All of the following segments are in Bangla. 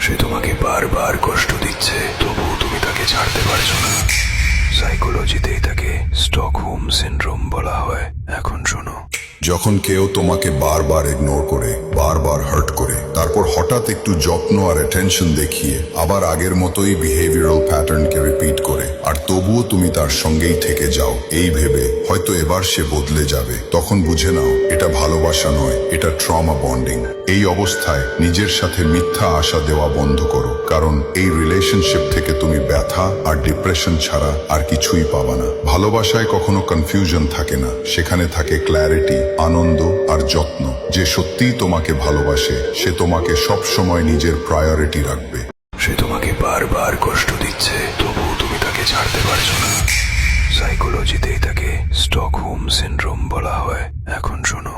সে তোমাকে বারবার কষ্ট দিচ্ছে, তবুও তুমি তাকে ছাড়তে পারছো না। সাইকোলজিতে এটাকে স্টকহোম সিনড্রোম বলা হয়। এখন শোনো, যখন কেউ তোমাকে বারবার ইগনোর করে, বারবার হার্ট করে, তারপর হঠাৎ একটু যত্ন আর অ্যাটেনশন দেখিয়ে আবার আগের মতোই বিহেভিয়ারাল প্যাটার্নকে রিপিট করে, আর তবুও তুমি তার সঙ্গেই থেকে যাও এই ভেবে হয়তো এবার সে বদলে যাবে, তখন বুঝে নাও এটা ভালোবাসা নয়, এটা ট্রমা বন্ডিং। এই অবস্থায় নিজের সাথে মিথ্যা আশা দেওয়া বন্ধ করো, কারণ এই রিলেশনশিপ থেকে তুমি ব্যথা আর ডিপ্রেশন ছাড়া আর কিছুই পাবা না। ভালোবাসায় কখনো কনফিউশন থাকে না, সেখানে থাকে ক্ল্যারিটি, আনন্দ আর যত্ন। যে সত্যিই তোমাকে ভালোবাসে সে তোমাকে সব সময় নিজের প্রায়োরিটি রাখবে। সে তোমাকে বারবার কষ্ট দিচ্ছে, তবুও তুমি তাকে ছাড়তে পারছো না। সাইকোলজিতে এটাকে স্টকহোম সিনড্রোম বলা হয়। এখন শোনো,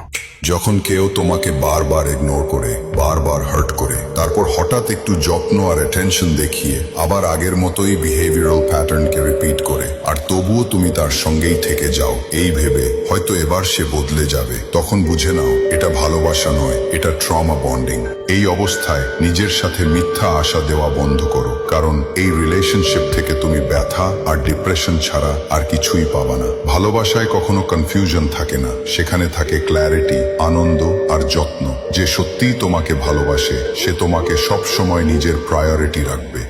যখন কেউ তোমাকে বারবার ইগনোর করে, বারবার হার্ট করে, তারপর হঠাৎ একটু যত্ন আর অ্যাটেনশন দেখিয়ে আবার আগের মতোই বিহেভিয়ারাল প্যাটার্নকে রিপিট করে, আর তবুও তুমি তার সঙ্গেই থেকে যাও এই ভেবে হয়তো এবার সে বদলে যাবে, তখন বুঝে নাও এটা ভালোবাসা নয়, এটা ট্রমা বন্ডিং। এই অবস্থায় নিজের সাথে মিথ্যা আশা দেওয়া বন্ধ করো, কারণ এই রিলেশনশিপ থেকে তুমি ব্যথা আর ডিপ্রেশন ছাড়া আর কিছুই পাবা না। ভালোবাসায় কখনো কনফিউশন থাকে না, সেখানে থাকে ক্ল্যারিটি, আনন্দ আর যত্ন। যে সত্যিই তোমাকে ভালোবাসে সে তোমাকে সব সময় নিজের প্রায়োরিটি রাখবে।